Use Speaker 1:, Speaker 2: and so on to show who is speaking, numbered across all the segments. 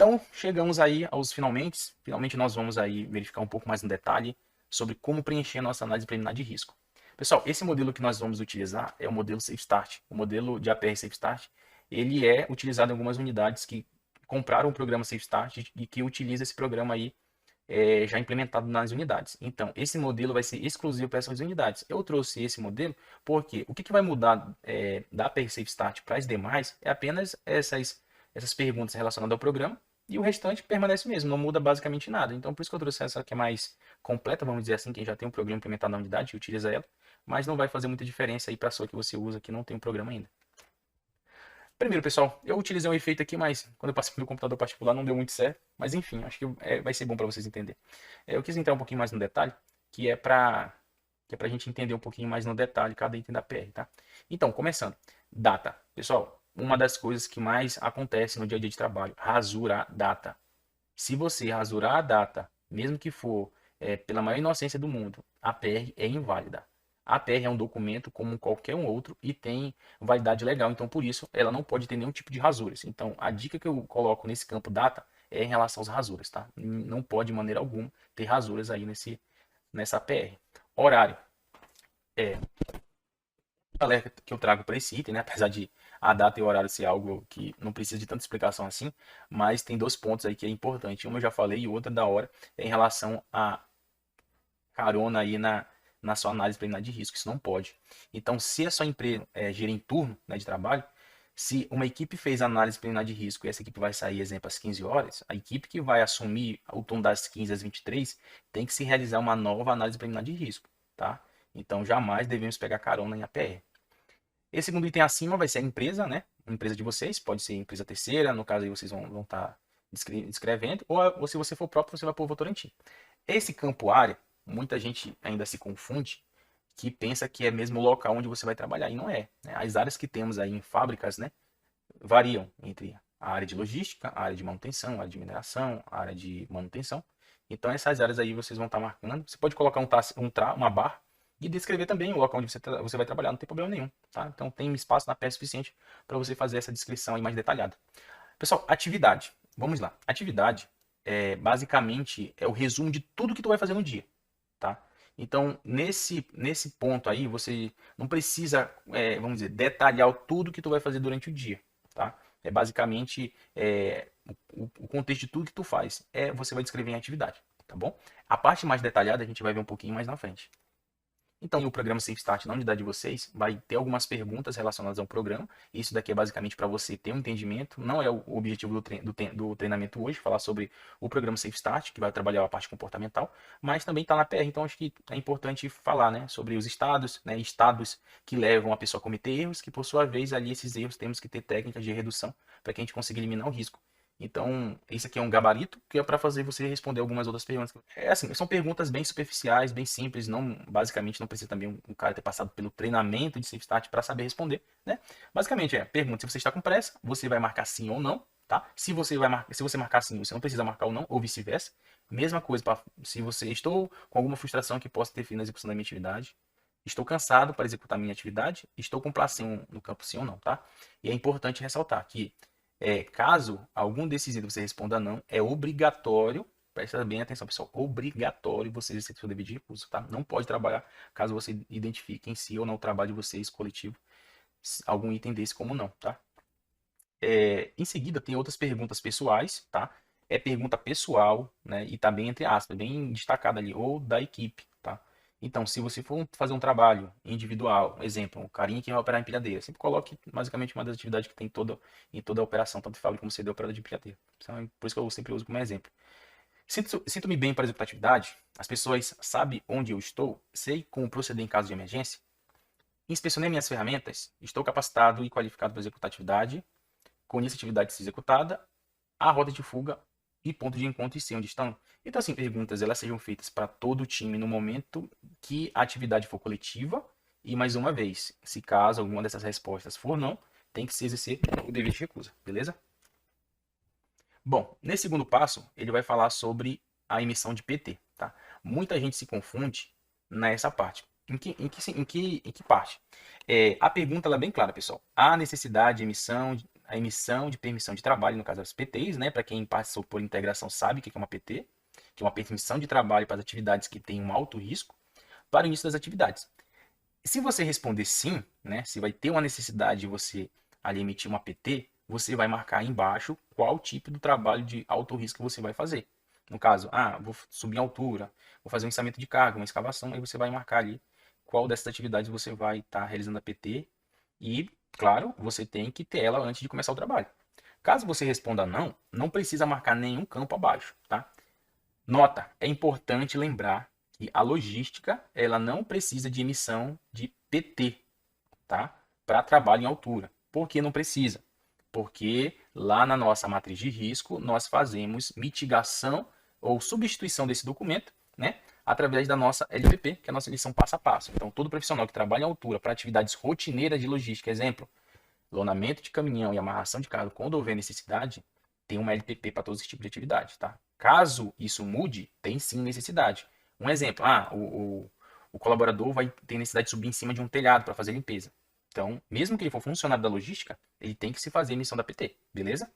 Speaker 1: Então, chegamos aí aos finalmente. Finalmente nós vamos aí verificar um pouco mais no detalhe sobre como preencher a nossa análise preliminar de risco. Pessoal, esse modelo que nós vamos utilizar é o modelo Safe Start. O modelo de APR Safe Start, ele é utilizado em algumas unidades que compraram o programa Safe Start e que utiliza esse programa aí já implementado nas unidades. Então, esse modelo vai ser exclusivo para essas unidades. Eu trouxe esse modelo porque o que vai mudar da APR Safe Start para as demais é apenas essas perguntas relacionadas ao programa e o restante permanece mesmo, não muda basicamente nada. Então, por isso que eu trouxe essa que é mais completa, vamos dizer assim, quem já tem um programa implementado na unidade e utiliza ela, mas não vai fazer muita diferença aí para a sua que você usa que não tem um programa ainda. Primeiro, pessoal, eu utilizei um efeito aqui, mas quando eu passei pelo computador particular não deu muito certo. Mas enfim, acho que vai ser bom para vocês entenderem. Eu quis entrar um pouquinho mais no detalhe, que é para a gente entender um pouquinho mais no detalhe cada item da PR, tá? Então, começando. Data. Pessoal, uma das coisas que mais acontece no dia a dia de trabalho, rasurar data. Se você rasurar a data, mesmo que for pela maior inocência do mundo, a PR é inválida. A PR é um documento como qualquer um outro e tem validade legal, então por isso ela não pode ter nenhum tipo de rasuras. Então a dica que eu coloco nesse campo data é em relação às rasuras, tá? Não pode de maneira alguma ter rasuras aí nessa PR. Horário. É, alerta que eu trago para esse item, né? Apesar de a data e o horário ser algo que não precisa de tanta explicação assim, mas tem dois pontos aí que é importante. Uma eu já falei e outra da hora é em relação a carona aí na sua análise preliminar de risco. Isso não pode. Então, se a sua empresa gira em turno, né, de trabalho, se uma equipe fez análise preliminar de risco e essa equipe vai sair, exemplo, às 15 horas, a equipe que vai assumir o turno das 15 às 23 tem que se realizar uma nova análise preliminar de risco, tá? Então, jamais devemos pegar carona em APR. Esse segundo item acima vai ser a empresa, né? A empresa de vocês, pode ser empresa terceira, no caso aí vocês vão estar descrevendo, ou se você for próprio, você vai pôr o Votorantim. Esse campo área, muita gente ainda se confunde, que pensa que é mesmo o local onde você vai trabalhar, e não é, né? As áreas que temos aí em fábricas, né, variam entre a área de logística, a área de manutenção, a área de mineração, a área de manutenção. Então essas áreas aí vocês vão estar marcando. Você pode colocar uma barra e descrever também o local onde você vai trabalhar, não tem problema nenhum, tá? Então tem espaço na peça suficiente para você fazer essa descrição aí mais detalhada. Pessoal, atividade. Vamos lá. Atividade basicamente é o resumo de tudo que tu vai fazer no dia, tá? Então, nesse ponto aí, você não precisa, vamos dizer, detalhar tudo que tu vai fazer durante o dia, tá? É basicamente o contexto de tudo que tu faz. Você vai descrever em atividade, tá bom? A parte mais detalhada a gente vai ver um pouquinho mais na frente. Então, o programa Safe Start na unidade de vocês vai ter algumas perguntas relacionadas ao programa. Isso daqui é basicamente para você ter um entendimento. Não é o objetivo do treinamento hoje, falar sobre o programa Safe Start, que vai trabalhar a parte comportamental, mas também está na PR. Então, acho que é importante falar, né, sobre os estados, né, estados que levam a pessoa a cometer erros, que por sua vez, ali, esses erros temos que ter técnicas de redução para que a gente consiga eliminar o risco. Então, esse aqui é um gabarito que é para fazer você responder algumas outras perguntas. É assim, são perguntas bem superficiais, bem simples, não, basicamente não precisa também um cara ter passado pelo treinamento de Safe Start para saber responder, né? Basicamente pergunta se você está com pressa, você vai marcar sim ou não, tá? Se você marcar sim, você não precisa marcar ou não, ou vice-versa. Mesma coisa se você estou com alguma frustração que possa ter fim na execução da minha atividade, estou cansado para executar minha atividade, estou com placinho no campo sim ou não, tá? E é importante ressaltar que caso algum desses itens você responda não, é obrigatório, presta bem atenção, pessoal, obrigatório você exercer seu dever de recurso, tá? Não pode trabalhar caso você identifique em si ou no trabalho de vocês, coletivo, algum item desse como não, tá? Em seguida, tem outras perguntas pessoais, tá? É pergunta pessoal, né? E tá bem entre aspas, bem destacada ali, ou da equipe, tá? Então, se você for fazer um trabalho individual, exemplo, um carinha que vai operar empilhadeira, sempre coloque basicamente uma das atividades que tem em toda a operação, tanto de fábrica como CD operador de empilhadeira. Então, por isso que eu sempre uso como exemplo. Sinto-me bem para executar atividade, as pessoas sabem onde eu estou, sei como proceder em caso de emergência, inspecionei minhas ferramentas, estou capacitado e qualificado para executar atividade, conheço a atividade a ser executada, a rota de fuga e ponto de encontro e sei onde estão. Então, assim, perguntas elas sejam feitas para todo o time no momento que a atividade for coletiva. E mais uma vez, se caso alguma dessas respostas for não, tem que se exercer o dever de recusa, beleza? Bom, nesse segundo passo, ele vai falar sobre a emissão de PT, tá? Muita gente se confunde nessa parte. Em que parte? A pergunta ela é bem clara, pessoal. Há necessidade de emissão a emissão de permissão de trabalho, no caso as PTs, né? Para quem passou por integração sabe o que é uma PT, que é uma permissão de trabalho para as atividades que têm um alto risco, para o início das atividades. Se você responder sim, né? Se vai ter uma necessidade de você ali emitir uma PT, você vai marcar aí embaixo qual tipo do trabalho de alto risco você vai fazer. No caso, vou subir em altura, vou fazer um içamento de carga, uma escavação, aí você vai marcar ali qual dessas atividades você vai estar realizando a PT e, claro, você tem que ter ela antes de começar o trabalho. Caso você responda não, não precisa marcar nenhum campo abaixo, tá? Nota, é importante lembrar que a logística, ela não precisa de emissão de PT, tá? Para trabalho em altura. Por que não precisa? Porque lá na nossa matriz de risco, nós fazemos mitigação ou substituição desse documento, né? Através da nossa LPP, que é a nossa lição passo a passo. Então, todo profissional que trabalha em altura para atividades rotineiras de logística, exemplo, lonamento de caminhão e amarração de carga, quando houver necessidade, tem uma LPP para todos os tipos de atividade, tá? Caso isso mude, tem sim necessidade. Um exemplo, o colaborador vai ter necessidade de subir em cima de um telhado para fazer limpeza. Então, mesmo que ele for funcionário da logística, ele tem que se fazer a emissão da PT, beleza?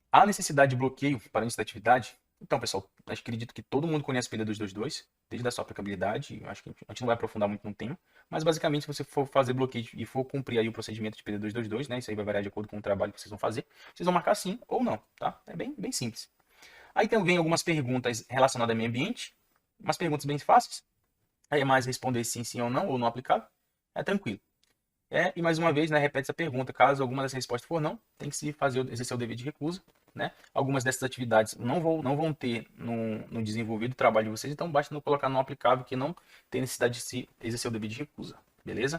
Speaker 1: A necessidade de bloqueio para o início da atividade. Então, pessoal, acredito que todo mundo conhece o PD 222, desde a sua aplicabilidade. Acho que a gente não vai aprofundar muito no tema, mas basicamente, se você for fazer bloqueio e for cumprir aí o procedimento de PD 222, né? Isso aí vai variar de acordo com o trabalho que vocês vão fazer. Vocês vão marcar sim ou não, tá? É bem simples. Aí vem algumas perguntas relacionadas ao meio ambiente, umas perguntas bem fáceis. Aí é mais responder sim ou não aplicável. É tranquilo. E mais uma vez, né, repete essa pergunta. Caso alguma dessas respostas for não, tem que se fazer, exercer o dever de recusa. Né? Algumas dessas atividades não vão ter no desenvolvido trabalho de vocês, então basta não colocar não aplicável que não tem necessidade de se exercer o dever de recusa. Beleza?